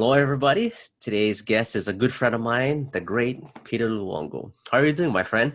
Hello, everybody. Today's guest is a good friend of mine, the great Peter Luongo. How are you doing, my friend?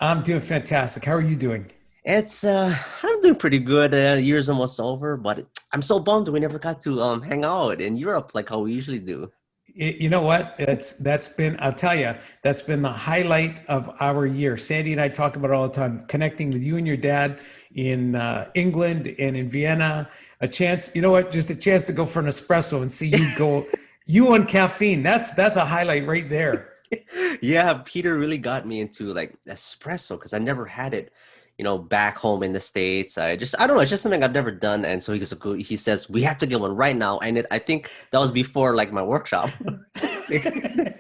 I'm doing fantastic. How are you doing? I'm doing pretty good. Year's almost over, but I'm so bummed we never got to hang out in Europe like how we usually do. You know what? That's been, I'll tell you, that's been the highlight of our year. Sandy and I talk about it all the time, connecting with you and your dad in England and in Vienna. A chance, you know what? Just a chance to go for an espresso and see you go, you on caffeine. That's a highlight right there. Yeah, Peter really got me into like espresso because I never had it, back home in the States. I don't know, it's just something I've never done. And so he says we have to get one right now. And I think that was before like my workshop. And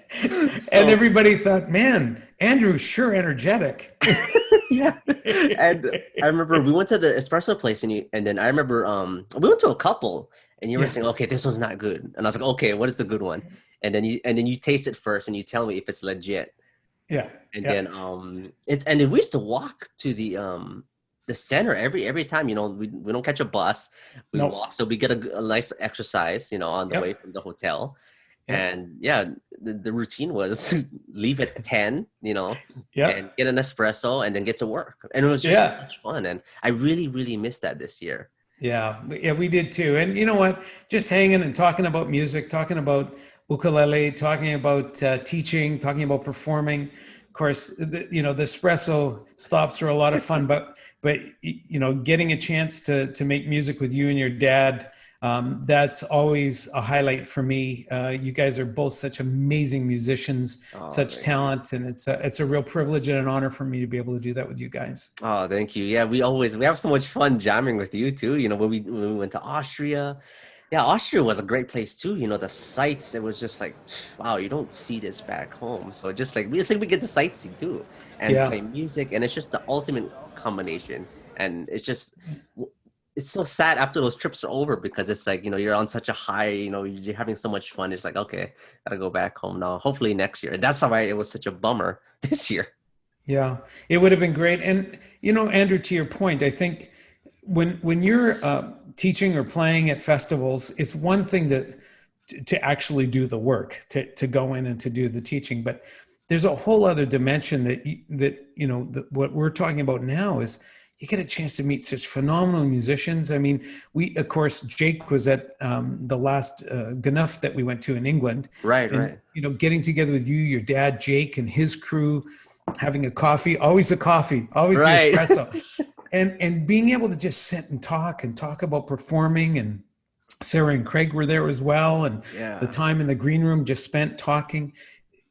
So everybody thought, man, Andrew's sure energetic. yeah. And I remember we went to the espresso place and then I remember we went to a couple and you were Yeah, saying, okay, this one's not good. And I was like, okay, what is the good one? And then you taste it first and you tell me if it's legit. yeah, And yeah. then and then we used to walk to the center every time, we don't catch a bus. We No, walk so we get a nice exercise, on the way yep, from the hotel. yep, And yeah, the routine was leave at 10, and yep, get an espresso and then get to work. And it was just so yeah. much fun. And I really, really missed that this year. Yeah, we did too. And you know what? Just hanging and talking about music, talking about ukulele, talking about teaching, talking about performing. Of course, the espresso stops are a lot of fun, but getting a chance to make music with you and your dad, that's always a highlight for me. You guys are both such amazing musicians, Oh, such thank you. talent, and it's a real privilege and an honor for me to be able to do that with you guys. Oh, thank you. Yeah, we have so much fun jamming with you too. When we went to Austria. Yeah, Austria was a great place too. The sights, it was just like, wow, you don't see this back home. So just like we get to sightsee too and Yeah. play music, and it's just the ultimate combination. And it's so sad after those trips are over because it's like, you're on such a high, you're having so much fun. It's like, okay, gotta go back home now. Hopefully next year. And that's why it was such a bummer this year. Yeah, it would have been great. And Andrew, to your point, I think when you're teaching or playing at festivals, it's one thing to actually do the work, to go in and to do the teaching, but there's a whole other dimension that what we're talking about now is you get a chance to meet such phenomenal musicians. I mean, we of course Jake was at the last Gnuff that we went to in England, Right, and right. getting together with you, your dad, Jake, and his crew having a coffee, always the Right. espresso, and being able to just sit and talk about performing. And Sarah and Craig were there as well, and the Yeah. time in the green room just spent talking,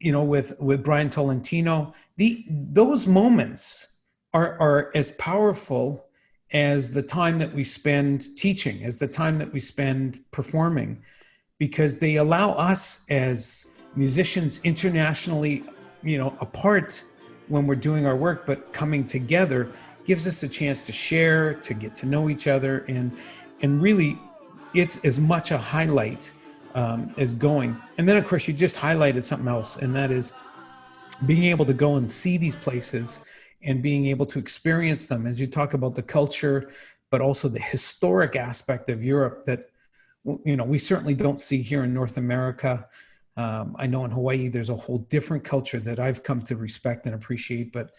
with Brian Tolentino. Those moments are as powerful as the time that we spend teaching, as the time that we spend performing, because they allow us as musicians internationally, apart when we're doing our work, but coming together gives us a chance to share, to get to know each other, and really, it's as much a highlight as going. And then, of course, you just highlighted something else, and that is being able to go and see these places and being able to experience them. As you talk about the culture, but also the historic aspect of Europe that we certainly don't see here in North America. I know in Hawaii there's a whole different culture that I've come to respect and appreciate, but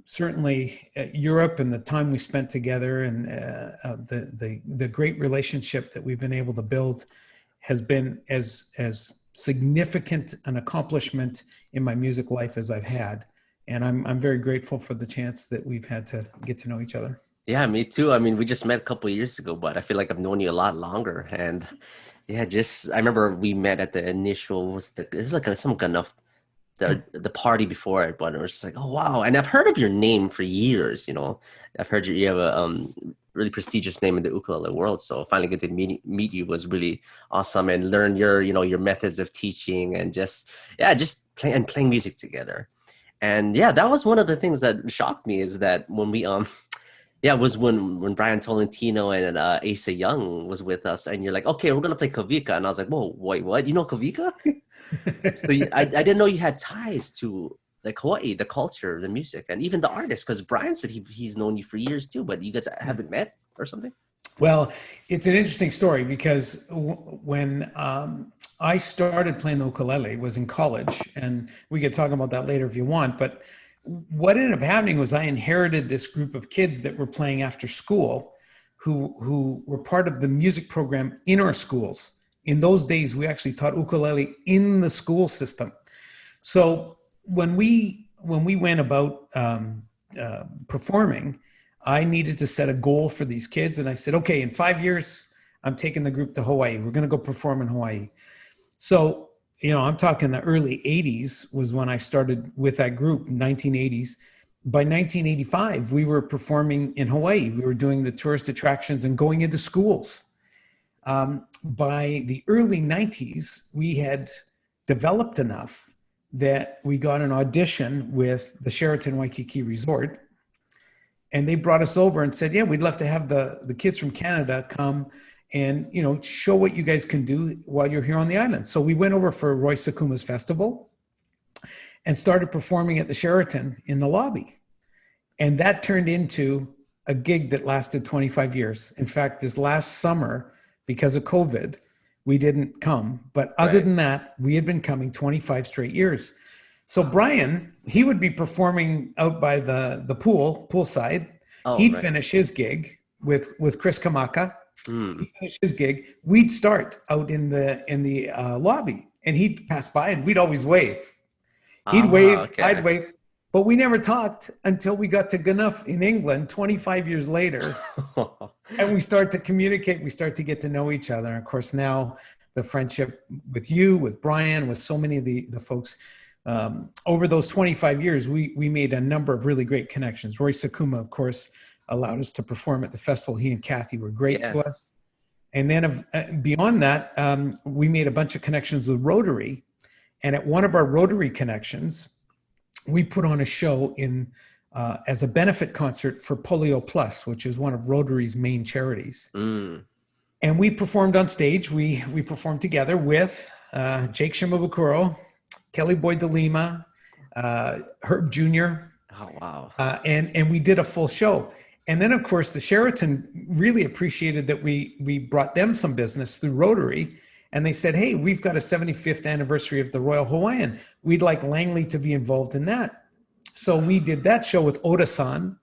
certainly Europe and the time we spent together and the great relationship that we've been able to build has been as significant an accomplishment in my music life as I've had, and I'm very grateful for the chance that we've had to get to know each other. Yeah, me too. I mean, we just met a couple of years ago, but I feel like I've known you a lot longer. And yeah, just I remember we met at the initial it was like some kind of the party before it, but it was just like, oh wow. And I've heard of your name for years, I've heard you have a really prestigious name in the ukulele world. So finally get to meet you was really awesome and learn your methods of teaching and just playing music together. And yeah, that was one of the things that shocked me is that when we yeah, it was when Brian Tolentino and Asa Young was with us, and you're like, okay, we're gonna play Kavika, and I was like, whoa, wait, what? You know Kavika? So I didn't know you had ties to like Hawaii, the culture, the music, and even the artist, because Brian said he's known you for years too, but you guys Yeah. haven't met or something. Well, it's an interesting story because when I started playing the ukulele was in college, and we could talk about that later if you want. But what ended up happening was I inherited this group of kids that were playing after school, who were part of the music program in our schools. In those days, we actually taught ukulele in the school system. So when we went about performing, I needed to set a goal for these kids, and I said, okay, in 5 years, I'm taking the group to Hawaii. We're going to go perform in Hawaii. So, I'm talking the early 80s was when I started with that group, 1980s. By 1985, we were performing in Hawaii. We were doing the tourist attractions and going into schools. By the early 90s, we had developed enough that we got an audition with the Sheraton Waikiki Resort. And they brought us over and said, yeah, we'd love to have the kids from Canada come and, show what you guys can do while you're here on the island. So we went over for Roy Sakuma's festival and started performing at the Sheraton in the lobby. And that turned into a gig that lasted 25 years. In fact, this last summer, because of COVID, we didn't come. But other than that, we had been coming 25 straight years. So Brian, he would be performing out by the poolside. He'd finish his gig with Chris Kamaka. He'd finish his gig. We'd start out in the lobby, and he'd pass by, and we'd always wave. He'd wave, okay. I'd wave, but we never talked until we got to Gnuff in England 25 years later, and we start to communicate. We start to get to know each other. And of course, now the friendship with you, with Brian, with so many of the folks. Over those 25 years, we made a number of really great connections. Roy Sakuma, of course, allowed us to perform at the festival. He and Kathy were great to us. And then beyond that, we made a bunch of connections with Rotary. And at one of our Rotary connections, we put on a show as a benefit concert for Polio Plus, which is one of Rotary's main charities. And we performed on stage. We performed together with Jake Shimabukuro, Kelly Boyd de Lima, Herb Jr. Oh, wow. And we did a full show. And then, of course, the Sheraton really appreciated that we brought them some business through Rotary. And they said, hey, we've got a 75th anniversary of the Royal Hawaiian. We'd like Langley to be involved in that. So we did that show with Oda-san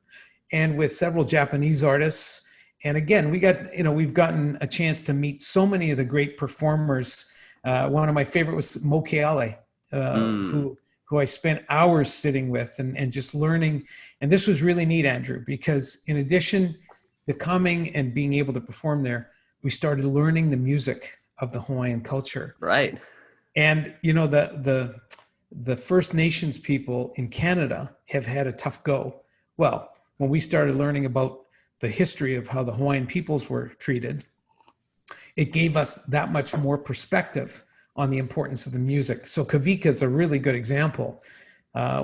and with several Japanese artists. And again, we've gotten a chance to meet so many of the great performers. One of my favorite was Mo Keale. Who I spent hours sitting with and just learning. And this was really neat, Andrew, because in addition to coming and being able to perform there, we started learning the music of the Hawaiian culture. Right. And, the First Nations people in Canada have had a tough go. Well, when we started learning about the history of how the Hawaiian peoples were treated, it gave us that much more perspective on the importance of the music. So Kavika is a really good example.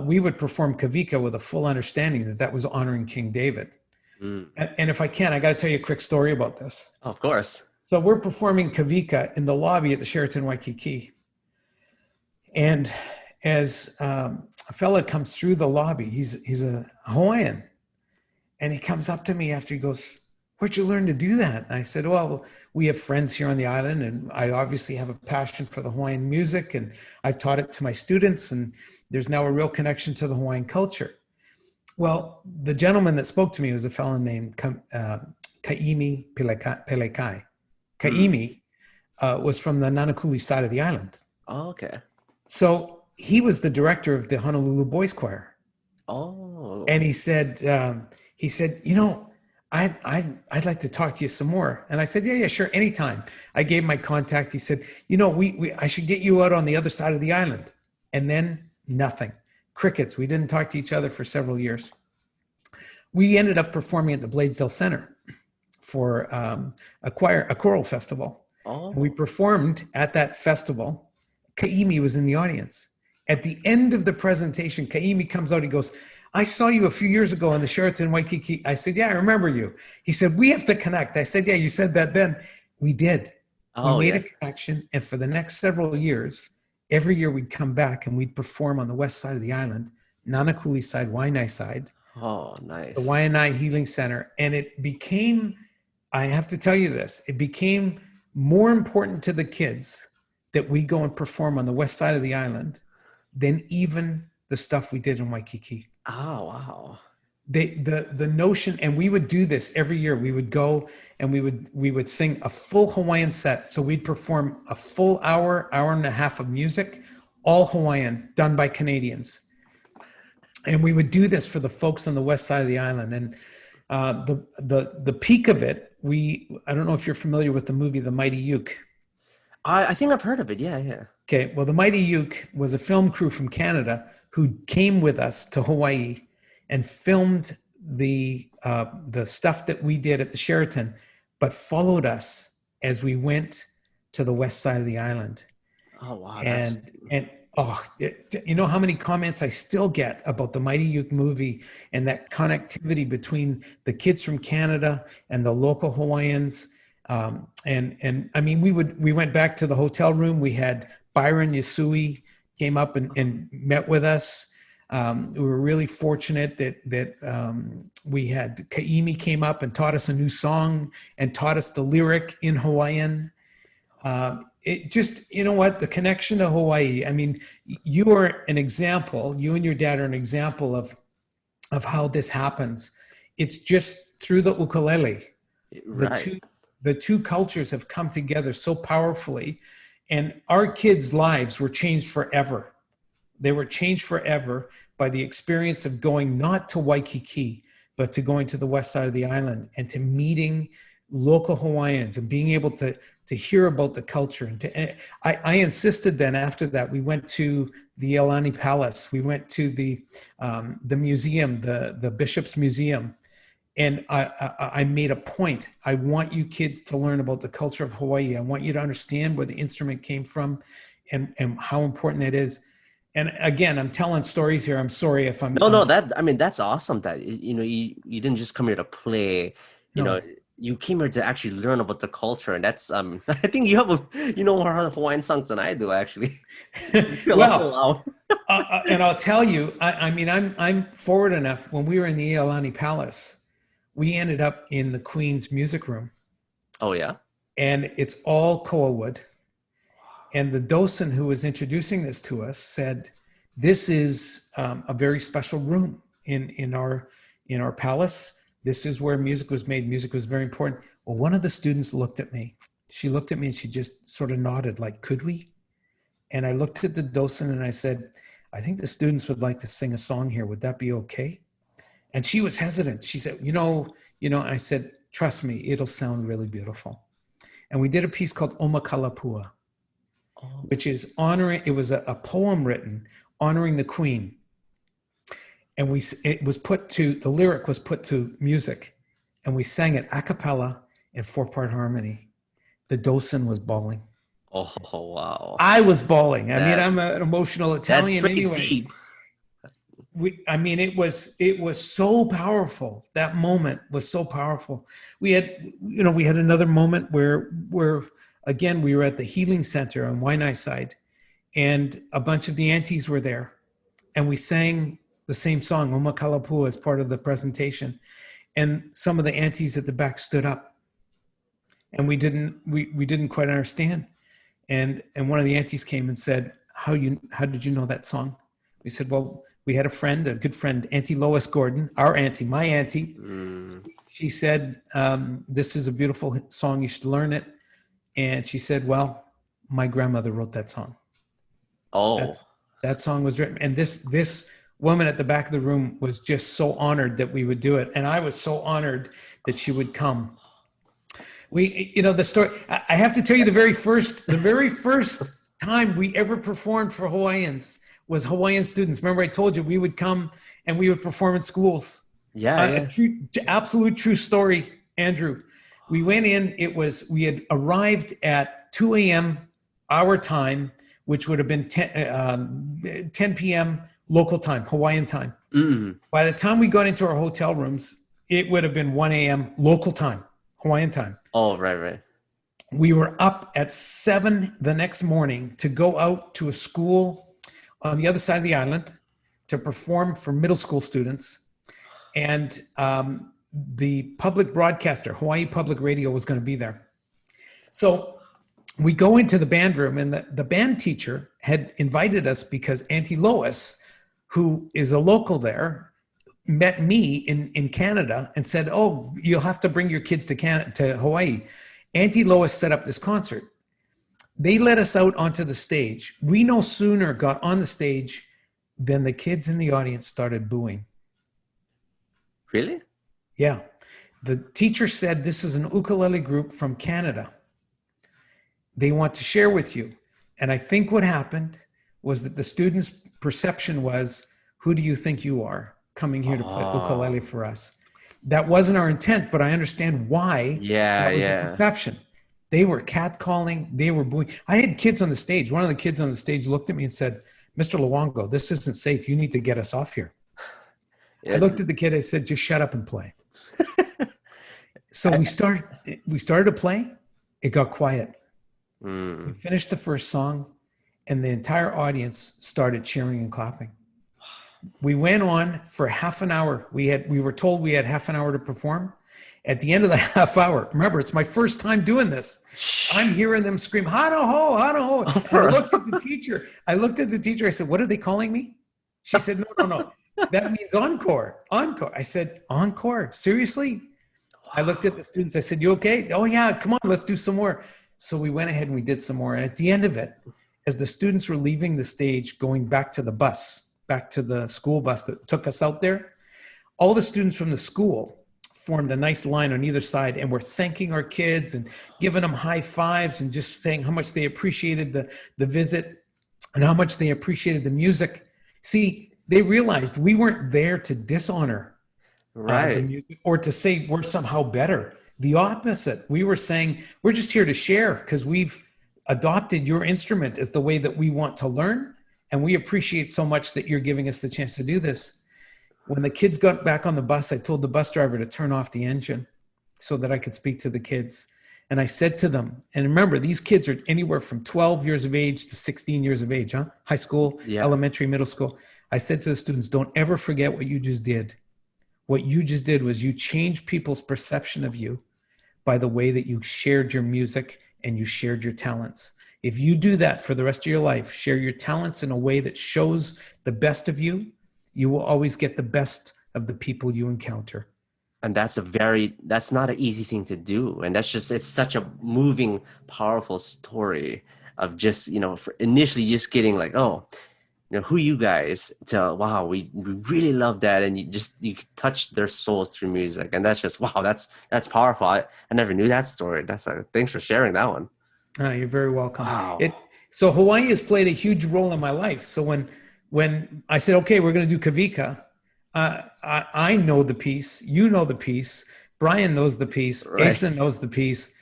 We would perform Kavika with a full understanding that was honoring King David. And if I can, I got to tell you a quick story about this. Of course. So we're performing Kavika in the lobby at the Sheraton Waikiki. And as a fella comes through the lobby, he's a Hawaiian. And he comes up to me after he goes, where'd you learn to do that? And I said, well, we have friends here on the island, and I obviously have a passion for the Hawaiian music, and I've taught it to my students, and there's now a real connection to the Hawaiian culture. Well, the gentleman that spoke to me was a fellow named Kaimi Pelekai. Kaimi was from the Nanakuli side of the island. Oh, okay. So he was the director of the Honolulu Boys Choir. Oh. And he said, I'd like to talk to you some more. And I said, yeah, sure, anytime. I gave my contact. He said, I should get you out on the other side of the island. And then nothing. Crickets. We didn't talk to each other for several years. We ended up performing at the Bladesdell Center for a choral festival. Oh. And we performed at that festival. Kaimi was in the audience. At the end of the presentation, Kaimi comes out, he goes, I saw you a few years ago on the Sheraton Waikiki. I said, yeah, I remember you. He said, we have to connect. I said, yeah, you said that then. We did. We made a connection. And for the next several years, every year we'd come back and we'd perform on the west side of the island, Nanakuli side, Waianae side. Oh, nice. The Waianae Healing Center. And it became I have to tell you this. It became more important to the kids that we go and perform on the west side of the island than even the stuff we did in Waikiki. Oh, wow. The notion, and we would do this every year. We would go and we would sing a full Hawaiian set. So we'd perform a full hour, hour and a half of music, all Hawaiian, done by Canadians. And we would do this for the folks on the west side of the island. And the peak of it, I don't know if you're familiar with the movie The Mighty Uke. I think I've heard of it. Yeah, yeah. Okay, well, the Mighty Uke was a film crew from Canada who came with us to Hawaii and filmed the stuff that we did at the Sheraton, but followed us as we went to the west side of the island. Oh, wow. And you know how many comments I still get about the Mighty Uke movie and that connectivity between the kids from Canada and the local Hawaiians. And I mean, we went back to the hotel room. We had Byron Yasui came up and met with us. We were really fortunate that we had Kaimi came up and taught us a new song and taught us the lyric in Hawaiian. It just, you know what, the connection to Hawaii. I mean, you are an example. You and your dad are an example of how this happens. It's just through the ukulele. Right. The two cultures have come together so powerfully, and our kids' lives were changed forever. They were changed forever by the experience of going not to Waikiki, but to going to the west side of the island and to meeting local Hawaiians and being able to hear about the culture. And I insisted then after that, we went to the Iolani Palace. We went to the museum, the Bishop's Museum. And I made a point. I want you kids to learn about the culture of Hawaii. I want you to understand where the instrument came from and how important that is. And again, I'm telling stories here. I'm sorry if I'm... No, that's awesome that, you didn't just come here to play, No. You came here to actually learn about the culture. And that's, I think you have more Hawaiian songs than I do, actually. Well, and I'll tell you, I mean, I'm forward enough. When we were in the Iolani Palace, we ended up in the Queen's music room. Oh, yeah? And it's all koa wood. And the docent who was introducing this to us said, this is a very special room in our palace. This is where music was made. Music was very important. Well, one of the students looked at me. She looked at me and she just sort of nodded like, could we? And I looked at the docent and I said, I think the students would like to sing a song here. Would that be okay? And she was hesitant. She said, I said, trust me, it'll sound really beautiful. And we did a piece called Omakalapua, which is honoring, it was a poem written honoring the Queen. And the lyric was put to music, and we sang it a cappella in 4-part harmony. The docent was bawling. Oh, wow. I was bawling. I mean, I'm an emotional Italian that's pretty anyway. deep. It was so powerful. That moment was so powerful. We had another moment where again, we were at the healing center on Waianae side, and a bunch of the aunties were there, and we sang the same song, Omakalapua, as part of the presentation. And some of the aunties at the back stood up, and we didn't quite understand. And one of the aunties came and said, how did you know that song? We said, well, we had a good friend, Auntie Lois Gordon, our auntie, my auntie. She said, this is a beautiful song, you should learn it. And she said, well, my grandmother wrote that song. Oh. That song was written. And this woman at the back of the room was just so honored that we would do it. And I was so honored that she would come. The story, I have to tell you, the very first time we ever performed for Hawaiians was Hawaiian students. Remember I told you we would come and we would perform in schools. Yeah. Absolute true story, Andrew. We went in, we had arrived at 2 a.m. our time, which would have been 10 p.m. local time, Hawaiian time. Mm-hmm. By the time we got into our hotel rooms, it would have been 1 a.m. local time, Hawaiian time. Oh, right. We were up at 7 the next morning to go out to a school on the other side of the island to perform for middle school students. And the public broadcaster, Hawaii Public Radio, was going to be there. So we go into the band room, and the band teacher had invited us because Auntie Lois, who is a local there, met me in Canada and said, "Oh, you'll have to bring your kids to Hawaii." Auntie Lois set up this concert. They let us out onto the stage. We no sooner got on the stage than the kids in the audience started booing. Really? Yeah. The teacher said, "This is an ukulele group from Canada. They want to share with you." And I think what happened was that the students' perception was, "Who do you think you are coming here to play ukulele for us?" That wasn't our intent, but I understand why that was the perception. They were catcalling, they were booing. I had kids on the stage. One of the kids on the stage looked at me and said, "Mr. Luongo, this isn't safe. You need to get us off here." Yeah. I looked at the kid, I said, "Just shut up and play." So we started to play. It got quiet. We finished the first song, and the entire audience started cheering and clapping. We went on for half an hour. We were told we had half an hour to perform. At the end of the half hour, remember, it's my first time doing this. I'm hearing them scream, "Hana ho, hana ho." I looked at the teacher. I said, "What are they calling me?" She said, No. That means encore. Encore. I said, "Encore? Seriously?" I looked at the students. I said, "You okay?" "Oh yeah, come on, let's do some more." So we went ahead and we did some more. And at the end of it, as the students were leaving the stage, going back to the bus, back to the school bus that took us out there, all the students from the school formed a nice line on either side and were thanking our kids and giving them high fives and just saying how much they appreciated the visit and how much they appreciated the music. See, they realized we weren't there to dishonor the music or to say we're somehow better. The opposite. We were saying we're just here to share because we've adopted your instrument as the way that we want to learn, and we appreciate so much that you're giving us the chance to do this. When the kids got back on the bus, I told the bus driver to turn off the engine so that I could speak to the kids. And I said to them, and remember, these kids are anywhere from 12 years of age to 16 years of age, high school, elementary, middle school. I said to the students, "Don't ever forget what you just did. What you just did was you changed people's perception of you by the way that you shared your music and you shared your talents. If you do that for the rest of your life, share your talents in a way that shows the best of you, you will always get the best of the people you encounter." And that's not an easy thing to do. And it's such a moving, powerful story of just, for initially just getting like, "Oh, who you guys," to, "Wow, we really love that." And you touched their souls through music. And that's just, wow, that's powerful. I never knew that story. Thanks for sharing that one. Oh, you're very welcome. Wow. So Hawaii has played a huge role in my life. So when I said, "Okay, we're going to do Kavika," I know the piece, you know the piece, Brian knows the piece, Asa knows the piece,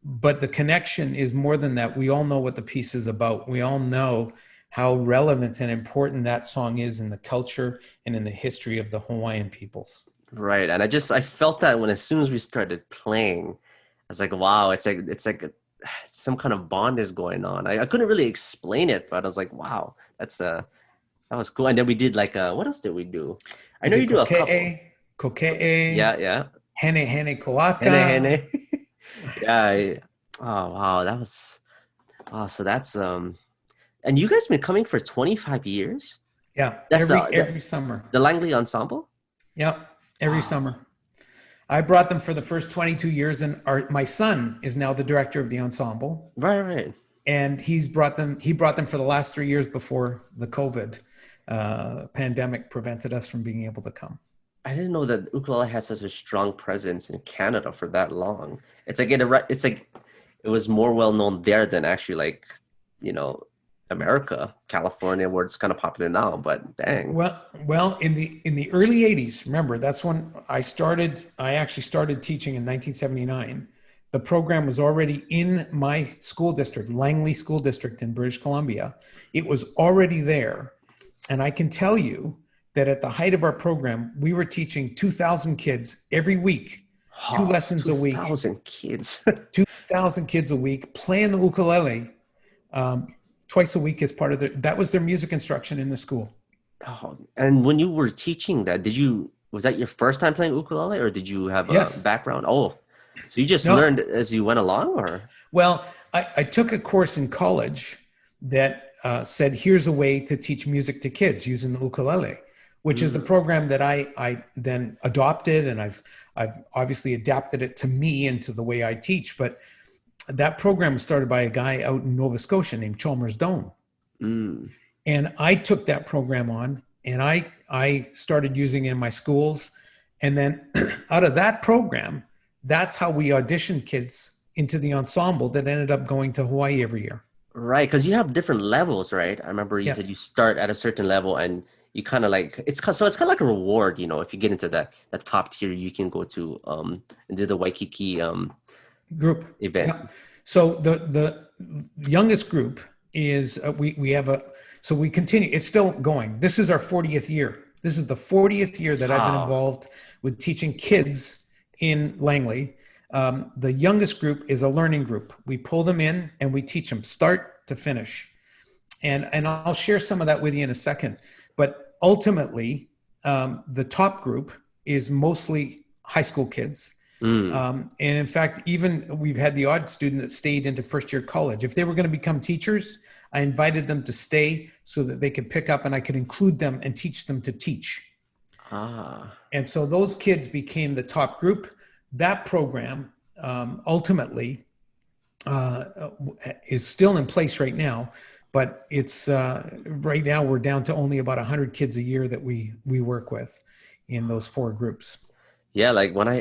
but the connection is more than that. We all know what the piece is about. We all know how relevant and important that song is in the culture and in the history of the Hawaiian peoples. Right. And I felt that as soon as we started playing, I was like, wow, it's like some kind of bond is going on. I couldn't really explain it, but I was like, wow, that was cool. And then we did what else did we do? I know you do a couple. Koke'e. Yeah. Hene koaka. Hene. Yeah. Oh, wow. That was, so that's, and you guys have been coming for 25 years? Yeah. That's every summer. The Langley Ensemble? Yep. Every summer. I brought them for the first 22 years, and my son is now the director of the ensemble. Right. And he brought them for the last 3 years before the COVID pandemic prevented us from being able to come. I didn't know that ukulele had such a strong presence in Canada for that long. It's like it was more well known there than actually America, California, where it's kind of popular now. But dang. Well, in the early 80s, remember, that's when I actually started teaching in 1979. The program was already in my school district, Langley School District in British Columbia. It was already there. And I can tell you that at the height of our program, we were teaching 2,000 kids every week, 2 lessons a week. 2,000 kids. 2,000 kids a week playing the ukulele twice a week as part of that was their music instruction in the school. Oh, and when you were teaching that, was that your first time playing ukulele, or did you have a Yes. background? Oh, so you just No. learned as you went along, or? Well, I took a course in college that said, here's a way to teach music to kids using the ukulele, which is the Mm, program that I then adopted, and I've obviously adapted it to me and to the way I teach. But that program was started by a guy out in Nova Scotia named Chalmers Doan. mm. And I took that program on, and I started using it in my schools. And then out of that program, that's how we auditioned kids into the ensemble that ended up going to Hawaii every year. Right, because you have different levels, right? I remember you Yeah. said you start at a certain level and you kind of like so it's kind of like a reward, you know, if you get into that top tier, you can go to and do the Waikiki Group. event. Yeah. So the youngest group is we have a so we continue. It's still going. This is our 40th year. This is the 40th year that I've been Wow. involved with teaching kids in Langley. The youngest group is a learning group. We pull them in and we teach them start to finish. And I'll share some of that with you in a second. But ultimately, the top group is mostly high school kids. Mm. And in fact, even we've had the odd student that stayed into first year college. If they were going to become teachers, I invited them to stay so that they could pick up and I could include them and teach them to teach. Ah. And so those kids became the top group. That program ultimately is still in place right now, but it's right now we're down to only about 100 kids a year that we work with in those four groups. Yeah, like when I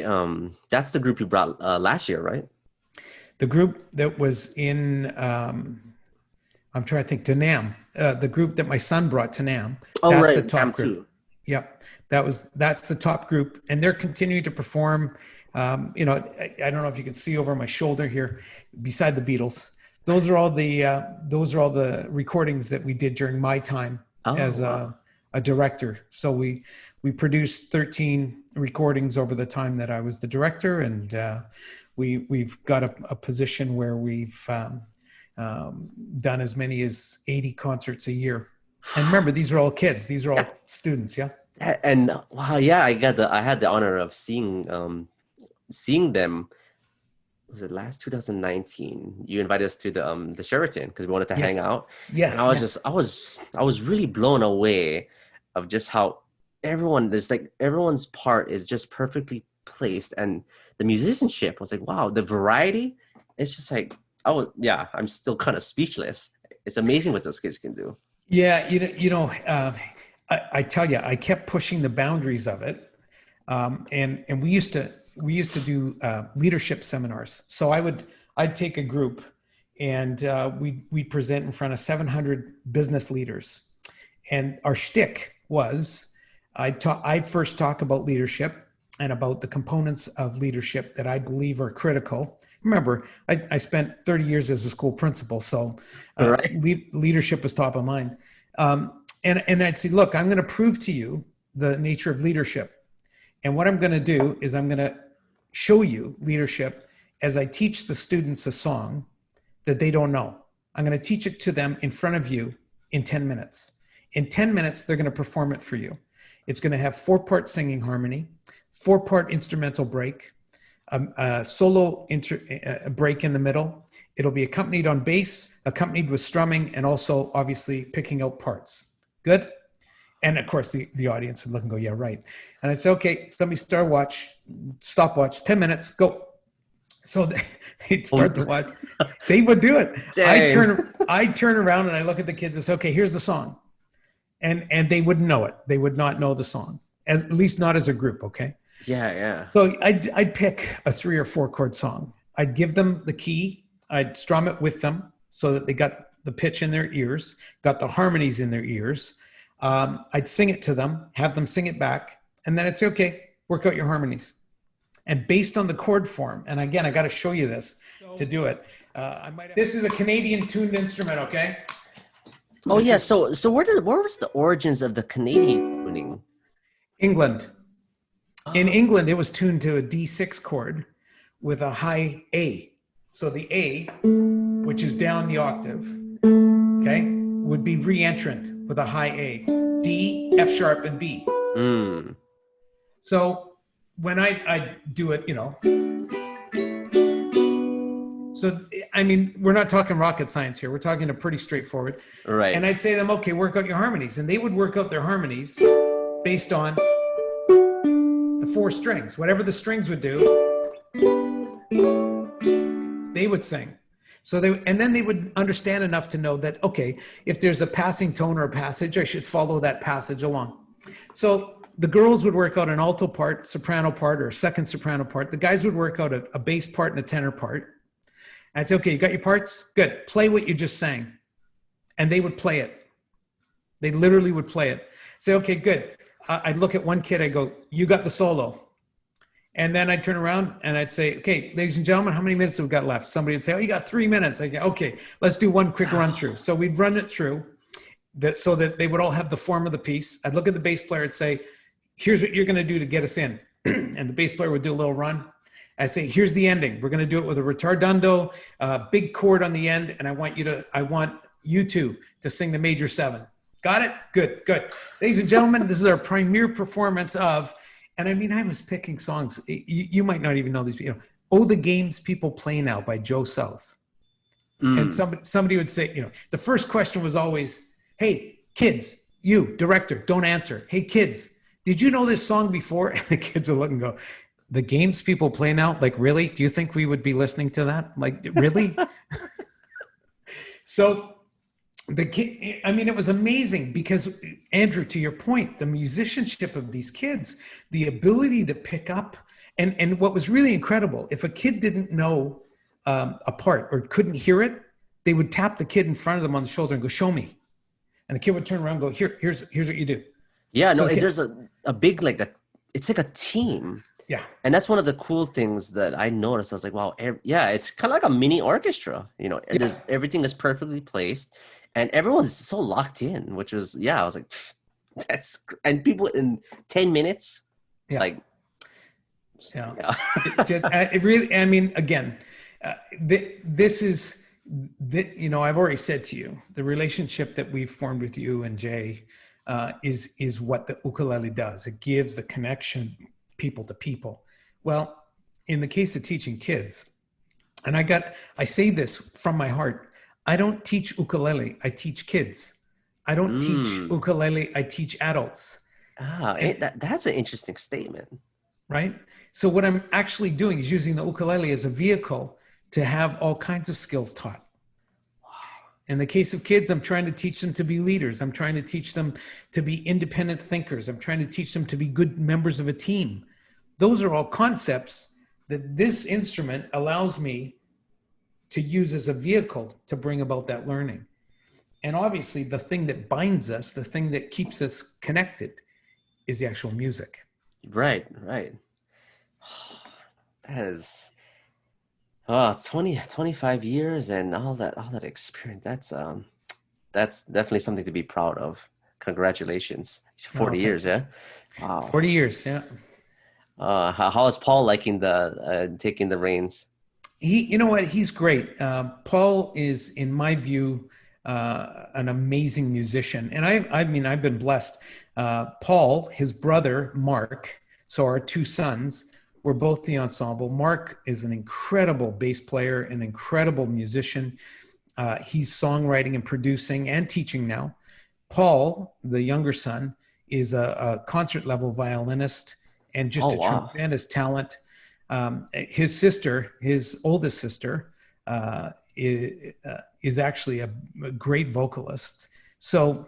that's the group you brought last year, right? The group that was in I'm trying to think, to NAM, the group that my son brought to NAM, Oh, that's the right, Cam top group. too. Yep, that's the top group, and they're continuing to perform. I don't know if you can see over my shoulder here, beside the Beatles. Those are all the recordings that we did during my time Oh, as wow. a director. So we produced 13 recordings over the time that I was the director, and we've got a position where we've done as many as 80 concerts a year. And remember, these are all kids. These are Yeah. all students. Yeah. And wow, yeah, I had the honor of seeing them. Was it last 2019? You invited us to the Sheraton because we wanted to hang Yes. out. And Yes. Yes. I was really blown away of just how everyone's part is just perfectly placed, and the musicianship was like, wow, the variety. It's just like I'm still kind of speechless. It's amazing what those kids can do. Yeah. I tell you, I kept pushing the boundaries of it. And we used to do leadership seminars. So I'd take a group and we'd present in front of 700 business leaders. And our shtick was I'd first talk about leadership and about the components of leadership that I believe are critical. Remember, I spent 30 years as a school principal, so Right. leadership was top of mind. And I'd say, look, I'm going to prove to you the nature of leadership. And what I'm going to do is I'm going to show you leadership as I teach the students a song that they don't know. I'm going to teach it to them in front of you in 10 minutes. In 10 minutes, they're going to perform it for you. It's going to have 4-part singing harmony, 4-part instrumental break, a solo break in the middle. It'll be accompanied on bass, accompanied with strumming, and also obviously picking out parts. Good? And of course, the audience would look and go, yeah, right. And I'd say, okay, somebody stopwatch, 10 minutes, go. So they'd start to watch. They would do it. Dang. I'd turn around and I look at the kids and say, okay, here's the song. And they wouldn't know it. They would not know the song, at least not as a group, okay? Yeah, yeah. So I'd pick a 3 or 4 chord song. I'd give them the key. I'd strum it with them so that they got the pitch in their ears, got the harmonies in their ears. I'd sing it to them, have them sing it back, and then I'd say, okay, work out your harmonies. And based on the chord form, and again, I got to show you this to do it. This is a Canadian tuned instrument, okay? Oh This yeah. is So where was the origins of the Canadian tuning? England. In Oh, England, it was tuned to a D6 chord with a high A. So the A, which is down the octave, okay, would be reentrant with a high A. D, F sharp, and B. mm. So when I do it, so, I mean, we're not talking rocket science here. We're talking pretty straightforward. Right. And I'd say to them, okay, work out your harmonies. And they would work out their harmonies based on the 4 strings. Whatever the strings would do, they would sing. And then they would understand enough to know that, okay, if there's a passing tone or a passage, I should follow that passage along. So the girls would work out an alto part, soprano part, or second soprano part. The guys would work out a bass part and a tenor part. I'd say, okay, you got your parts? Good. Play what you just sang. And they would play it. They literally would play it. Say, okay, good. I'd look at one kid, I go, you got the solo. And then I'd turn around and I'd say, okay, ladies and gentlemen, how many minutes have we got left? Somebody would say, oh, you got 3 minutes. I go, okay, let's do one quick run through. So we'd run it through so that they would all have the form of the piece. I'd look at the bass player and say, here's what you're going to do to get us in. And the bass player would do a little run. I say, here's the ending. We're going to do it with a retardando, big chord on the end. And I want you two to sing the major 7. Got it? Good. Ladies and gentlemen, this is our premiere performance of, and I mean, I was picking songs. You might not even know these people. Oh, the Games People Play Now by Joe South. And somebody would say, the first question was always, hey, kids, you, director, don't answer. Hey, kids, did you know this song before? And the kids would look and go, the Games People Play Now? Like, really? Do you think we would be listening to that? Like, really? So it was amazing because, Andrew, to your point, the musicianship of these kids, the ability to pick up, and what was really incredible, if a kid didn't know a part or couldn't hear it, they would tap the kid in front of them on the shoulder and go, show me. And the kid would turn around and go, here's what you do. Yeah, so there's a big, it's like a team. Yeah. And that's one of the cool things that I noticed. I was like, wow, it's kind of like a mini orchestra, there's everything is perfectly placed and everyone's so locked in, which was, I was like, and people in 10 minutes, it really, I mean, again, this is, I've already said to you, the relationship that we've formed with you and Jay is what the ukulele does. It gives the connection people to people. Well, in the case of teaching kids, and I say this from my heart, I don't teach ukulele, I teach kids. I don't teach ukulele, I teach adults. That's an interesting statement. Right? So what I'm actually doing is using the ukulele as a vehicle to have all kinds of skills taught. In the case of kids, I'm trying to teach them to be leaders. I'm trying to teach them to be independent thinkers. I'm trying to teach them to be good members of a team. Those are all concepts that this instrument allows me to use as a vehicle to bring about that learning. And obviously, the thing that binds us, the thing that keeps us connected is the actual music. Right. That is... 25 years and all that experience. That's definitely something to be proud of. Congratulations. 40 years, yeah? Wow. 40 years, yeah. How is Paul liking taking the reins? You know what? He's great. Paul is, in my view, an amazing musician. And I've been blessed. Paul, his brother, Mark, so our 2 sons, we're both the ensemble. Mark is an incredible bass player, an incredible musician. He's songwriting and producing and teaching now. Paul, the younger son, is a concert level violinist and just tremendous talent. His sister, his oldest sister, is actually a great vocalist. So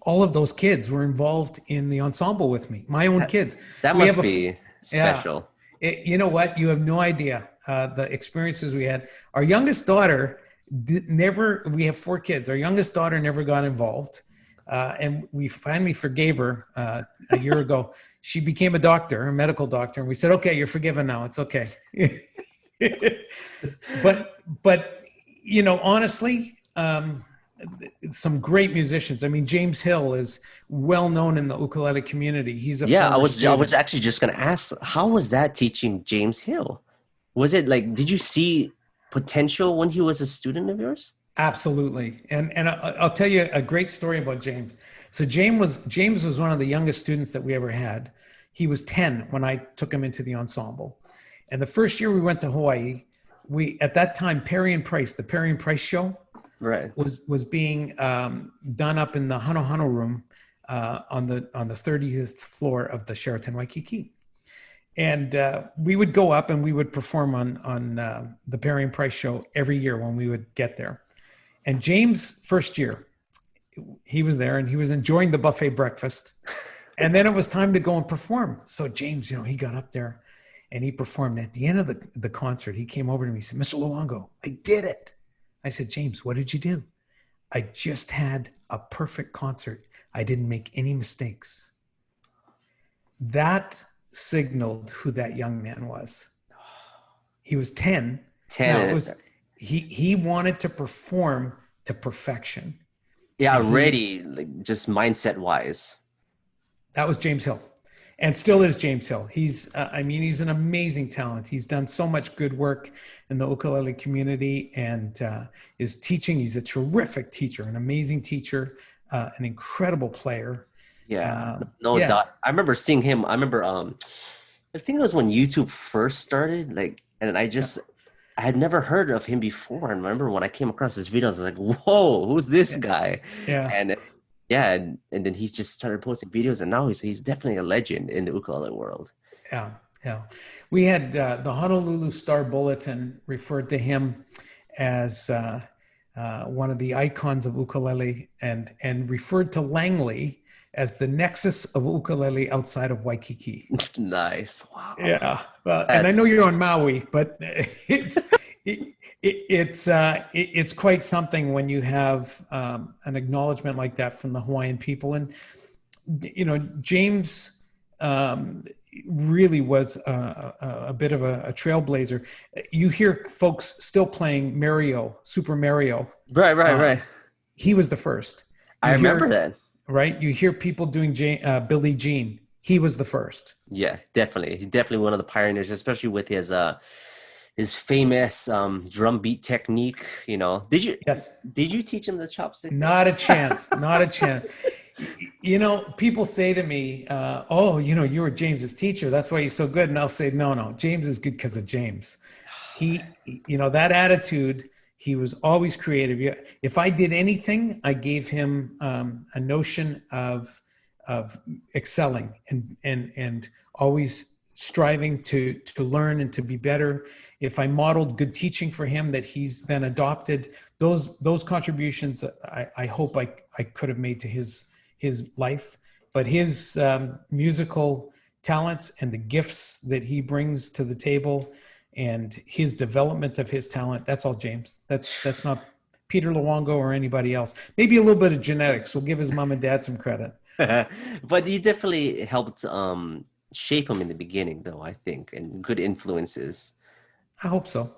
all of those kids were involved in the ensemble with me, my own kids. That must be special. You know what? You have no idea the experiences we had. Our youngest daughter we have 4 kids. Our youngest daughter never got involved. And we finally forgave her a year ago. She became a doctor, a medical doctor. And we said, okay, you're forgiven now. It's okay. But honestly, some great musicians. I mean, James Hill is well known in the ukulele community. He's a I was actually just going to ask, how was that teaching James Hill? Was it did you see potential when he was a student of yours? Absolutely. And I'll tell you a great story about James. So James was one of the youngest students that we ever had. he was 10 when I took him into the ensemble. And the first year we went to Hawaii, at that time, Perry and Price, the Perry and Price show, Right. was being done up in the Hano Hano room on the 30th floor of the Sheraton Waikiki. And we would go up and we would perform on the Perry and Price show every year when we would get there. And James, first year, he was there and he was enjoying the buffet breakfast. And then it was time to go and perform. So James, he got up there and he performed. At the end of the concert, he came over to me and said, "Mr. Luongo, I did it." I said, "James, what did you do?" "I just had a perfect concert. I didn't make any mistakes." That signaled who that young man was. He was 10. 10. Now, it was, he wanted to perform to perfection. Yeah, already, like, just mindset wise. That was James Hill, and still is James Hill. He's an amazing talent. He's done so much good work in the ukulele community and is teaching. He's a terrific teacher, an amazing teacher, an incredible player. Yeah, no doubt. I remember seeing him. I remember, I think it was when YouTube first started, like, and I had never heard of him before. And I remember when I came across his videos, I was like, "Whoa, who's this guy?" Yeah. And then he just started posting videos, and now he's definitely a legend in the ukulele world. Yeah. We had the Honolulu Star Bulletin referred to him as one of the icons of ukulele, and referred to Langley as the nexus of ukulele outside of Waikiki. That's nice. Wow. Yeah. Well, and I know you're on Maui, but it's quite something when you have an acknowledgement like that from the Hawaiian people. And James really was a bit of a trailblazer. You hear folks still playing Super Mario. Right. He was the first. I remember that. Right? You hear people doing Billie Jean. He was the first. Yeah, definitely. He's definitely one of the pioneers, especially with his famous drum beat technique. Yes. Did you teach him the chopstick? Not a chance. Not a chance. People say to me, "Oh, you were James's teacher. That's why he's so good." And I'll say, no, James is good because of James. He, that attitude. He was always creative. If I did anything, I gave him a notion of excelling and always striving to learn and to be better. If I modeled good teaching for him that he's then adopted, those contributions I hope I could have made to his life. But his musical talents and the gifts that he brings to the table and his development of his talent, that's all James. That's not Peter Luongo or anybody else. Maybe a little bit of genetics. We'll give his mom and dad some credit. But you definitely helped shape him in the beginning, though, I think, and good influences. I hope so.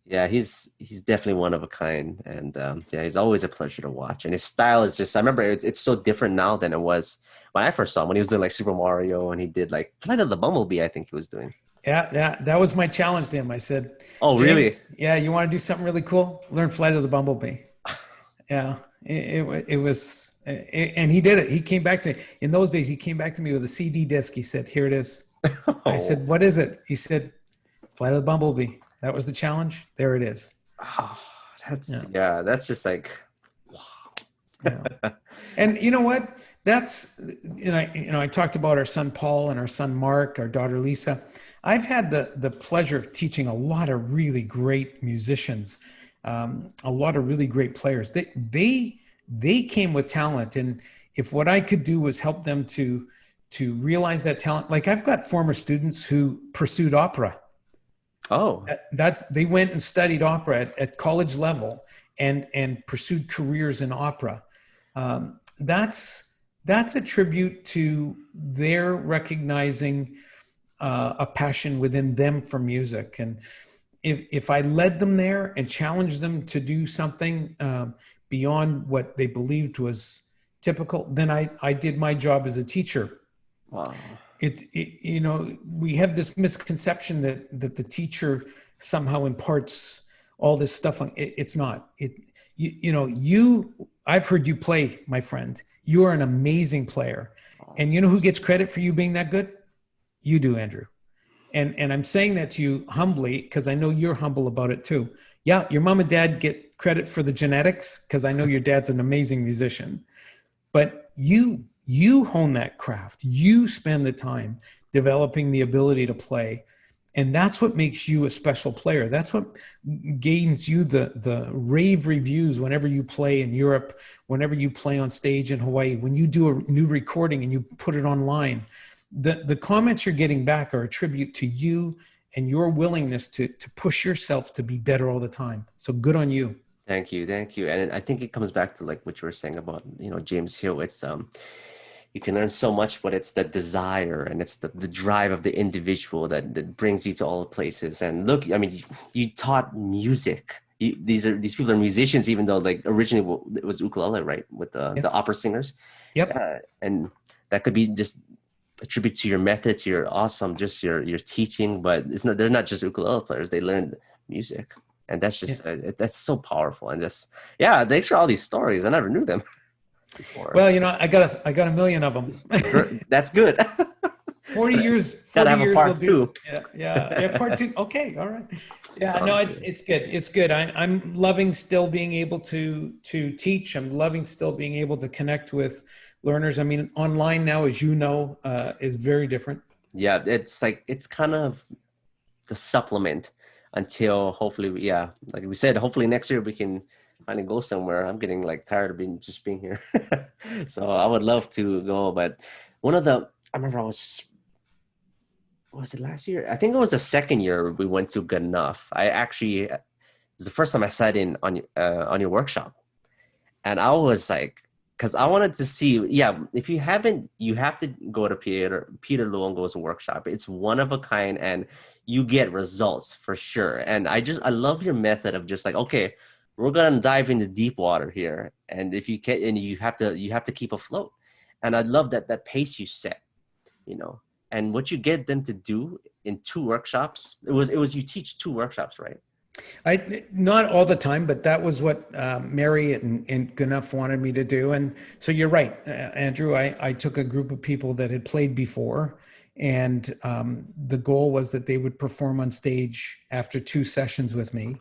Yeah, he's definitely one of a kind, and he's always a pleasure to watch. And his style is just—I remember it's so different now than it was when I first saw him. When he was doing like Super Mario, and he did like Flight of the Bumblebee, I think he was doing. Yeah, that was my challenge to him. I said, "Oh, James, really? Yeah, you want to do something really cool? Learn Flight of the Bumblebee." Yeah, it was, and he did it. He came back to me. In those days, he came back to me with a CD disc. He said, "Here it is." Oh. I said, "What is it?" He said, "Flight of the Bumblebee." That was the challenge. There it is. Oh, that's just like, wow. Yeah. And you know what? That's, I talked about our son Paul and our son Mark, our daughter Lisa. I've had the pleasure of teaching a lot of really great musicians, a lot of really great players. They came with talent, and if what I could do was help them to realize that talent, like I've got former students who pursued opera. Oh, they went and studied opera at college level and pursued careers in opera. That's a tribute to their recognizing a passion within them for music. And if I led them there and challenged them to do something beyond what they believed was typical, then I did my job as a teacher. Wow. We have this misconception that the teacher somehow imparts all this stuff on it. It's not. I've heard you play, my friend. You are an amazing player, And you know who gets credit for you being that good? You do, Andrew. And I'm saying that to you humbly because I know you're humble about it too. Yeah, your mom and dad get credit for the genetics because I know your dad's an amazing musician. But you hone that craft. You spend the time developing the ability to play. And that's what makes you a special player. That's what gains you the rave reviews whenever you play in Europe, whenever you play on stage in Hawaii, when you do a new recording and you put it online. The comments you're getting back are a tribute to you and your willingness to push yourself to be better all the time. So good on you. Thank you, thank you. And I think it comes back to like what you were saying about, James Hill. It's you can learn so much, but it's the desire and it's the drive of the individual that brings you to all the places. And look, I mean, you taught music. These people are musicians, even though like originally it was ukulele, right? With the opera singers. Yep. And that could be just a tribute to your method, to your awesome, just your teaching. But they're not just ukulele players. They learned music. And that's just that's so powerful. And just thanks for all these stories. I never knew them before. Well, I got a million of them. That's good. 40 years. 40 Gotta have years a part two. Yeah. Part two. Okay. All right. Yeah. No, it's good. It's good. I'm loving still being able to teach. I'm loving still being able to connect with learners. I mean, online now, as you know, is very different. Yeah, it's like it's kind of the supplement until hopefully, like we said, hopefully next year we can finally go somewhere. I'm getting like tired of being here. So I would love to go, but I remember was it last year? I think it was the second year we went to Good Enough. It was the first time I sat in on your workshop, and I was like, because I wanted to see, if you haven't, you have to go to Peter Luongo's workshop. It's one of a kind, and you get results for sure. And I love your method of just like, okay, we're gonna dive into deep water here, and if you can, and you have to keep afloat. And I love that pace you set, and what you get them to do in 2 workshops. It was you teach 2 workshops, right? Not all the time, but that was what Mary and Gnuff wanted me to do. And so you're right, Andrew. I took a group of people that had played before, and the goal was that they would perform on stage after 2 sessions with me.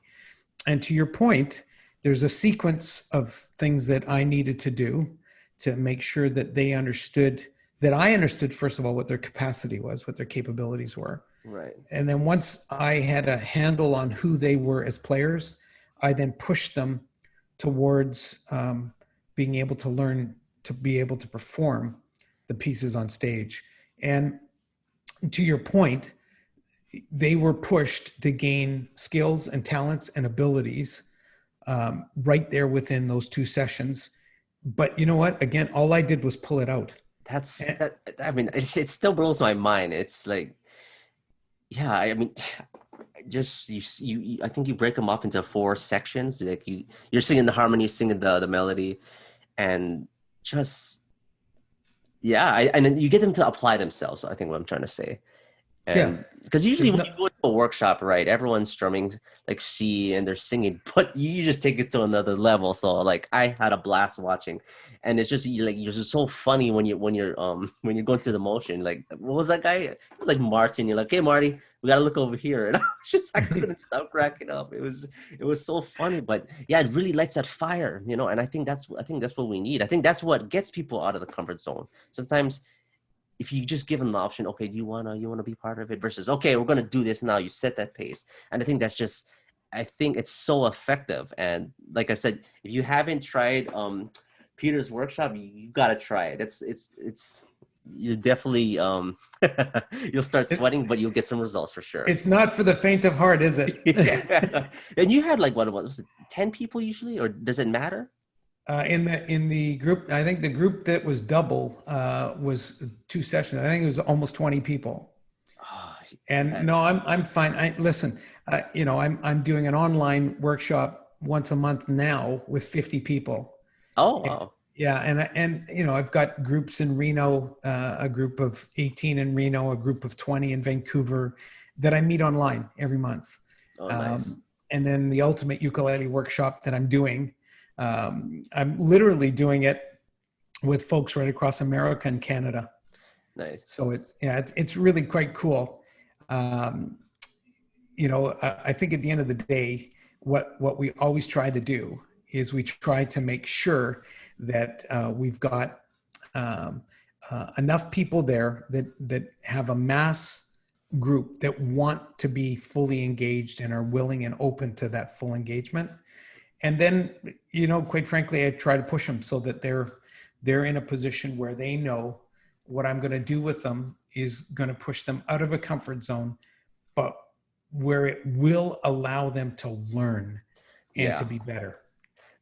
And to your point, there's a sequence of things that I needed to do to make sure that they understood, that I understood, first of all, what their capacity was, what their capabilities were. Right. And then once I had a handle on who they were as players, I then pushed them towards being able to learn to be able to perform the pieces on stage. And to your point, they were pushed to gain skills and talents and abilities right there within those 2 sessions. But you know what? Again, all I did was pull it out. I mean, it still blows my mind. It's like, I mean, just I think you break them up into 4 sections. Like you're singing the harmony, you're singing the melody, and just and then you get them to apply themselves. I think what I'm trying to say. And because usually when you go to a workshop, right, everyone's strumming like C and they're singing, but you just take it to another level. So like I had a blast watching, and it's just you're just so funny when you're going through the motion. Like what was that guy? It was like Martin. You're like, hey Marty, we gotta look over here, and I couldn't stop cracking up. It was so funny, but it really lights that fire, and I think that's what we need. I think that's what gets people out of the comfort zone. Sometimes, if you just give them the option, okay, do you wanna be part of it, versus okay, we're gonna do this now. You set that pace, and I think it's so effective. And like I said, if you haven't tried Peter's workshop, you gotta try it. It's you definitely you'll start sweating, but you'll get some results for sure. It's not for the faint of heart, is it? And you had like what was it, 10 people usually, or does it matter? In the group, I think the group that was double was 2 sessions. I think it was almost 20 people. And no, I'm fine. Listen, I'm doing an online workshop once a month now with 50 people. Oh, wow. And I've got groups in Reno, a group of 18 in Reno, a group of 20 in Vancouver that I meet online every month. Oh, nice. And then the ultimate ukulele workshop that I'm doing. I'm literally doing it with folks right across America and Canada. Nice. So it's really quite cool. Um, I think at the end of the day, what we always try to do is we try to make sure that we've got um, enough people there that have a mass group that want to be fully engaged and are willing and open to that full engagement. And then, quite frankly, I try to push them so that they're in a position where they know what I'm going to do with them is going to push them out of a comfort zone, but where it will allow them to learn and to Yeah. be better.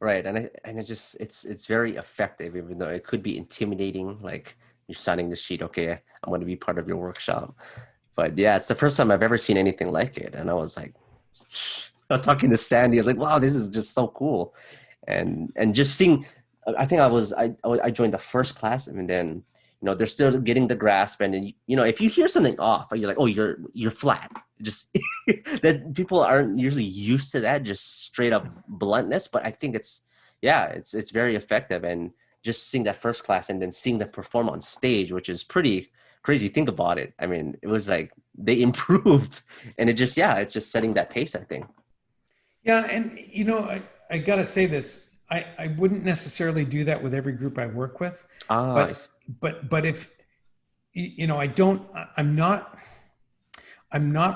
Right. And it's very effective, even though it could be intimidating, like you're signing the sheet, okay, I'm going to be part of your workshop. But yeah, it's the first time I've ever seen anything like it. And I was like, I was talking to Sandy. I was like, wow, this is just so cool. And just seeing, I think I joined the first class, and then they're still getting the grasp. And then if you hear something off, you're like, oh, you're flat. Just that people aren't usually used to that, just straight up bluntness. But I think it's very effective. And just seeing that first class and then seeing them perform on stage, which is pretty crazy. Think about it. I mean, it was like they improved, and it's just setting that pace, I think. Yeah, and I gotta say this. I wouldn't necessarily do that with every group I work with, Ah, I but see. but if I don't, I'm not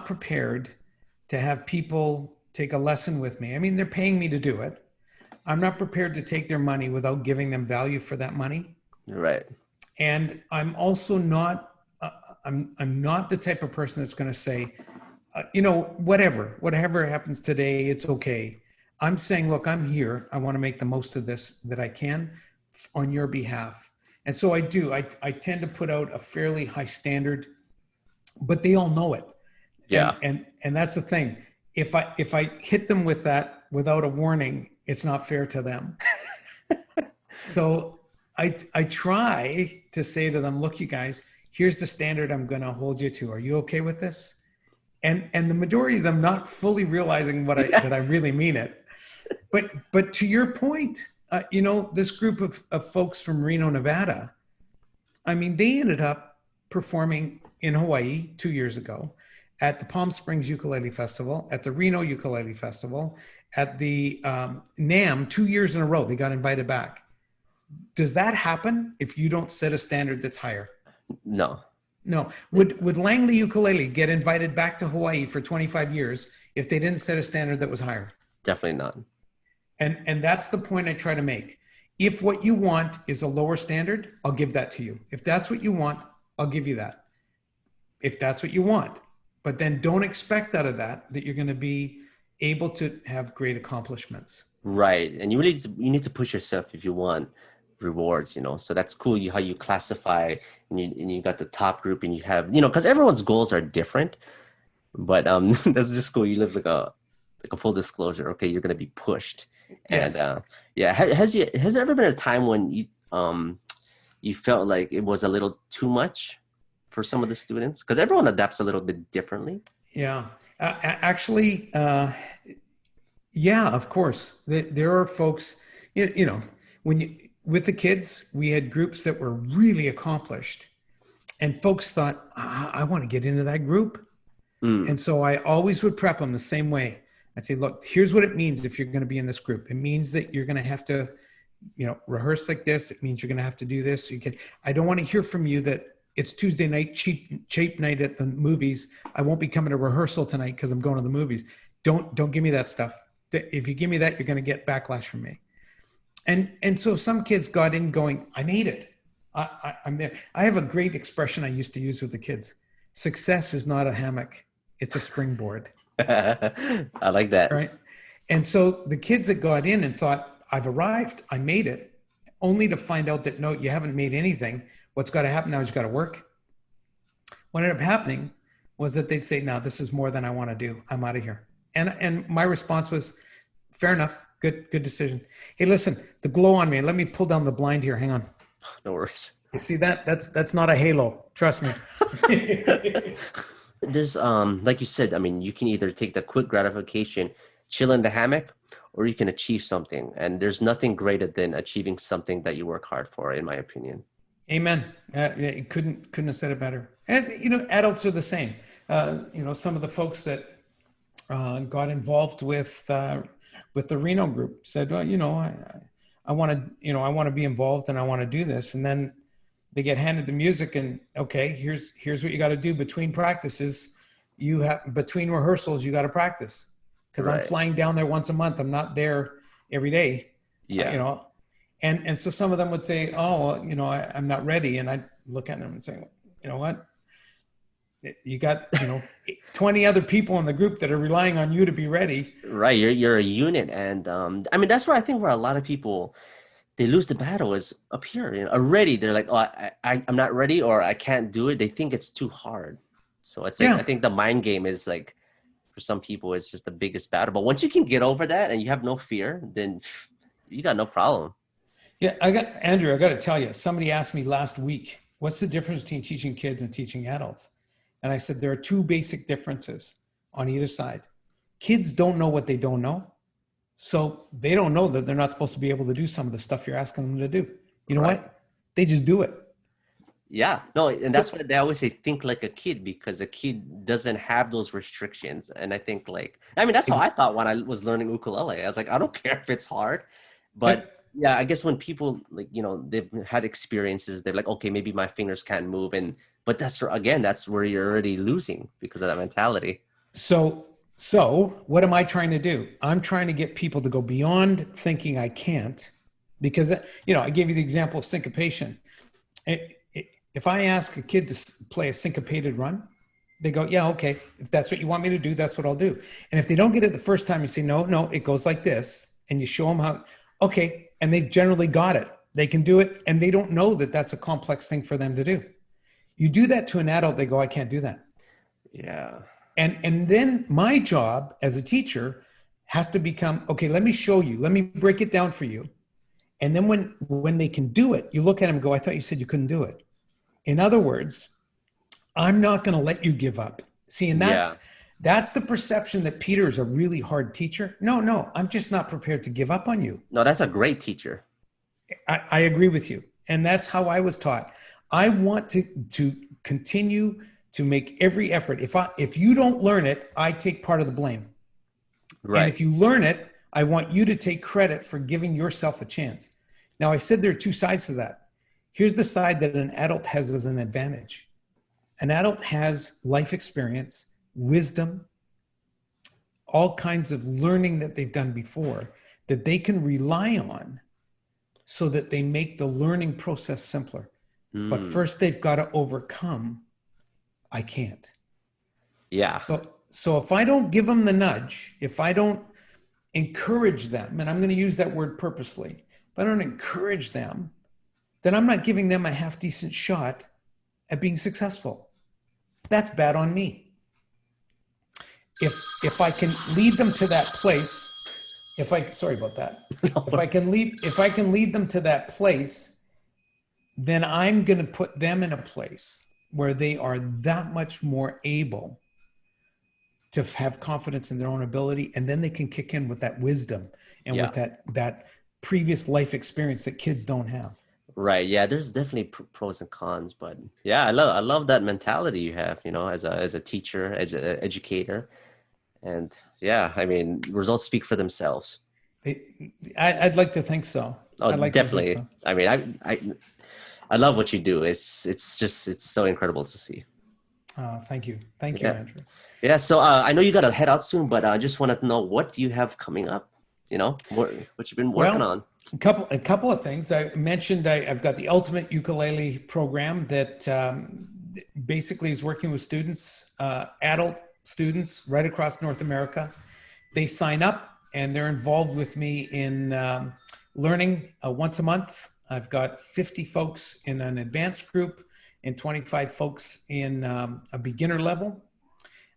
prepared to have people take a lesson with me. I mean, they're paying me to do it. I'm not prepared to take their money without giving them value for that money. You're right. And I'm also not, I'm not the type of person that's going to say, whatever happens today, it's okay. I'm saying, look, I'm here. I want to make the most of this that I can on your behalf. And so I do. I tend to put out a fairly high standard, but they all know it. Yeah. And that's the thing. If I hit them with that without a warning, it's not fair to them. So I try to say to them, look, you guys, here's the standard I'm going to hold you to. Are you okay with this? And the majority of them not fully realizing Yeah. that I really mean it. But to your point, this group of folks from Reno, Nevada, I mean, they ended up performing in Hawaii 2 years ago at the Palm Springs Ukulele Festival, at the Reno Ukulele Festival, at the NAM 2 years in a row. They got invited back. Does that happen if you don't set a standard that's higher? No, No. Would Langley Ukulele get invited back to Hawaii for 25 years if they didn't set a standard that was higher? definitely not. And that's the point I try to make. If what you want is a lower standard, I'll give that to you. If that's what you want, I'll give you that. If that's what you want. But then don't expect out of that you're going to be able to have great accomplishments. Right. And you need to push yourself if you want rewards, So that's cool how you classify, and you got the top group, and you have, because everyone's goals are different. But that's just cool. You live like a full disclosure. Okay, you're gonna be pushed. And Yes. yeah, has there ever been a time when you felt like it was a little too much for some of the students? Because everyone adapts a little bit differently. Yeah. Actually, yeah, of course. There are folks, when with the kids, we had groups that were really accomplished, and folks thought, I want to get into that group. Mm, And so I always would prep them the same way. I'd say, look, here's what it means if you're going to be in this group. It means that you're going to have to, rehearse like this. It means you're going to have to do this. I don't want to hear from you that it's Tuesday night, cheap night at the movies. I won't be coming to rehearsal tonight because I'm going to the movies. Don't give me that stuff. If you give me that, you're going to get backlash from me. And so some kids got in going, I made it. I'm there. I have a great expression I used to use with the kids. Success is not a hammock. It's a springboard. I like that. Right. And so the kids that got in and thought, I've arrived, I made it, only to find out that, no, you haven't made anything. What's got to happen now is you got to work. What ended up happening was that they'd say, no, this is more than I want to do. I'm out of here. And my response was, fair enough. Good decision. Hey, listen, the glow on me. Let me pull down the blind here. Hang on. No worries. You see that? That's not a halo. Trust me. There's like you said, I mean, you can either take the quick gratification, chill in the hammock, or you can achieve something. And there's nothing greater than achieving something that you work hard for, in my opinion. Amen. It couldn't have said it better. And adults are the same. Some of the folks that got involved with the Reno group said, well, I want to, I want to be involved and I want to do this. And then they get handed the music and okay, here's what you got to do between practices. Between rehearsals, you got to practice because I'm Right. flying down there once a month. I'm not there every day, Yeah. and so some of them would say, oh, well, I'm not ready. And I look at them and say, you know what? You got, 20 other people in the group that are relying on you to be ready. Right. You're a unit. And I mean, that's where I think where a lot of people they lose the battle is up here. Already they're like, oh, I'm not ready or I can't do it. They think it's too hard. So it's like I Yeah. think the mind game is like for some people it's just the biggest battle. But once you can get over that and you have no fear, then you got no problem. Yeah. Andrew, I got to tell you, somebody asked me last week, what's the difference between teaching kids and teaching adults? And I said, there are two basic differences on either side. Kids don't know what they don't know. So they don't know that they're not supposed to be able to do some of the stuff you're asking them to do. You know Right. what? They just do it. Yeah, no, and that's why they always say think like a kid because a kid doesn't have those restrictions. And I think like I mean that's how I Ex- thought when I was learning ukulele. I was like, I don't care if it's hard. But Yep. yeah, I guess when people like, they've had experiences, they're like, okay, maybe my fingers can't move. But that's where you're already losing because of that mentality. So what am I trying to do? I'm trying to get people to go beyond thinking I can't, because I gave you the example of syncopation. If I ask a kid to play a syncopated run, they go, yeah, okay. If that's what you want me to do, that's what I'll do. And if they don't get it the first time, you say, no, no, it goes like this, and you show them how. Okay, and they've generally got it. They can do it, and they don't know that that's a complex thing for them to do. You do that to an adult, they go, I can't do that. Yeah. And then my job as a teacher has to become, okay, let me show you, let me break it down for you. And then when they can do it, you look at them and go, I thought you said you couldn't do it. In other words, I'm not going to let you give up. See, and Yeah. that's the perception that Peter is a really hard teacher. No, I'm just not prepared to give up on you. No, that's a great teacher. I agree with you. And that's how I was taught. I want to continue to make every effort. If you don't learn it, I take part of the blame. And Right. if you learn it, I want you to take credit for giving yourself a chance. Now, I said there are two sides to that. Here's the side that an adult has as an advantage. An adult has life experience, wisdom, all kinds of learning that they've done before that they can rely on so that they make the learning process simpler. But Mm. first, they've got to overcome, I can't. Yeah. So if I don't give them the nudge, if I don't encourage them, and I'm going to use that word purposely, if I don't encourage them, then I'm not giving them a half decent shot at being successful. That's bad on me. If I can lead them to that place, sorry about that. If I can lead them to that place, then I'm going to put them in a place where they are that much more able to have confidence in their own ability, and then they can kick in with that wisdom and Yeah. with that previous life experience that kids don't have. Right. Yeah, there's definitely pros and cons, but yeah, I love that mentality you have, as a teacher, as an educator. And yeah, I mean, results speak for themselves. I'd like to think so. Oh, I'd like to think definitely. so. I mean, I love what you do. It's so incredible to see. Thank you, Yeah. Andrew. Yeah. So I know you got to head out soon, but I just wanted to know what do you have coming up? What you've been working Well, on. a couple of things. I mentioned I've got the Ultimate Ukulele program that basically is working with students, adult students right across North America. They sign up and they're involved with me in learning once a month. I've got 50 folks in an advanced group and 25 folks in a beginner level.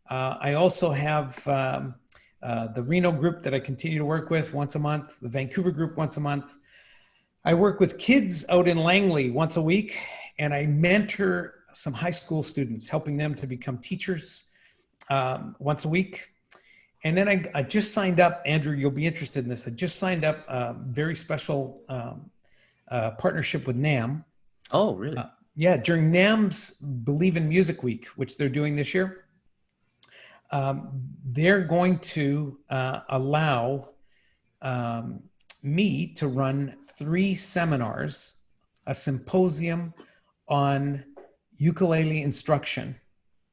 I also have the Reno group that I continue to work with once a month, the Vancouver group once a month. I work with kids out in Langley once a week, and I mentor some high school students, helping them to become teachers once a week. And then I just signed up, Andrew, you'll be interested in this. I just signed up a very special partnership with NAM. Oh, really? Yeah, during NAM's Believe in Music Week, which they're doing this year, they're going to allow me to run 3 seminars, a symposium on ukulele instruction.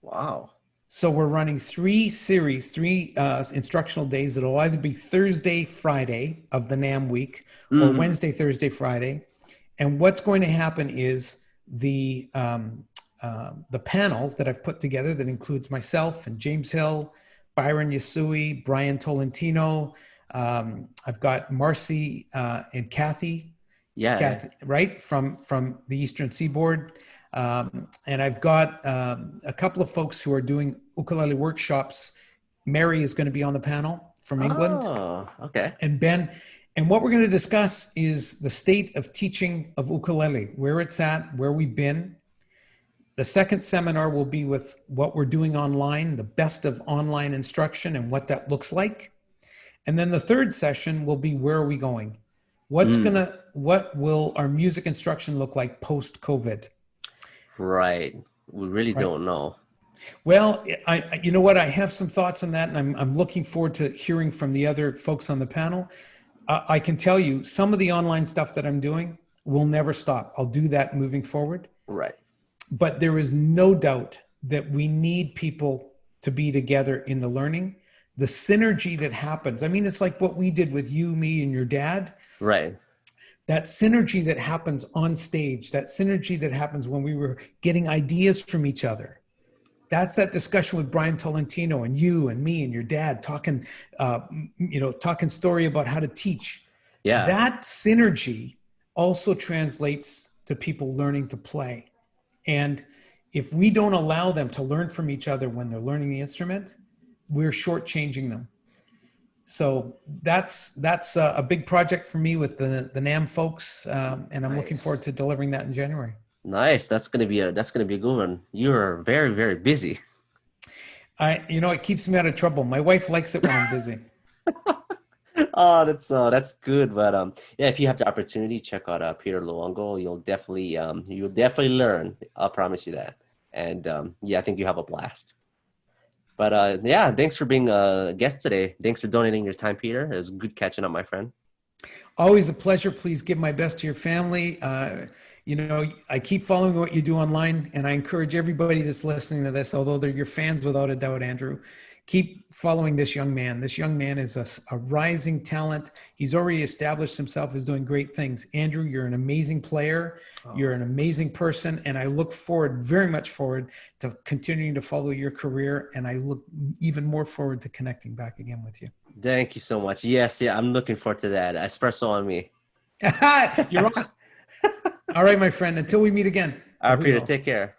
Wow. So we're running 3 series, 3 instructional days. It'll either be Thursday, Friday of the NAM week, or Mm. Wednesday, Thursday, Friday. And what's going to happen is the panel that I've put together that includes myself and James Hill, Byron Yasui, Brian Tolentino. I've got Marcy and Kathy, Yeah. right from the Eastern Seaboard. And I've got a couple of folks who are doing ukulele workshops. Mary is going to be on the panel from England, Oh, okay. and Ben. And what we're going to discuss is the state of teaching of ukulele, where it's at, where we've been. The second seminar will be with what we're doing online, the best of online instruction and what that looks like. And then the third session will be where are we going? Mm. What will our music instruction look like post-COVID? Right. We really Right. don't know. Well, you know what? I have some thoughts on that, and I'm looking forward to hearing from the other folks on the panel. I can tell you some of the online stuff that I'm doing will never stop. I'll do that moving forward. Right. But there is no doubt that we need people to be together in the learning. The synergy that happens. I mean, it's like what we did with you, me, and your dad. Right. That synergy that happens on stage, that synergy that happens when we were getting ideas from each other. That's that discussion with Brian Tolentino and you and me and your dad talking, talking story about how to teach. Yeah. That synergy also translates to people learning to play. And if we don't allow them to learn from each other when they're learning the instrument, we're shortchanging them. So that's a big project for me with the NAM folks, and I'm looking forward Nice. to delivering that in January. Nice. That's gonna be a good one. You're very, very busy. It keeps me out of trouble. My wife likes it when I'm busy. Oh, that's good. But yeah, if you have the opportunity, check out Peter Luongo. You'll definitely learn. I'll promise you that. And yeah, I think you have a blast. But yeah, thanks for being a guest today. Thanks for donating your time, Peter. It was good catching up, my friend. Always a pleasure. Please give my best to your family. I keep following what you do online, and I encourage everybody that's listening to this, although they're your fans without a doubt, Andrew, keep following this young man. This young man is a rising talent. He's already established himself as doing great things. Andrew, you're an amazing player. Oh, You're an thanks. amazing person, and I look forward, very much forward, to continuing to follow your career, and I look even more forward to connecting back again with you. Thank you so much. Yes, yeah, I'm looking forward to that. Espresso on me. You're on. All right, my friend. Until we meet again. All right, Peter, Arrivo. take care.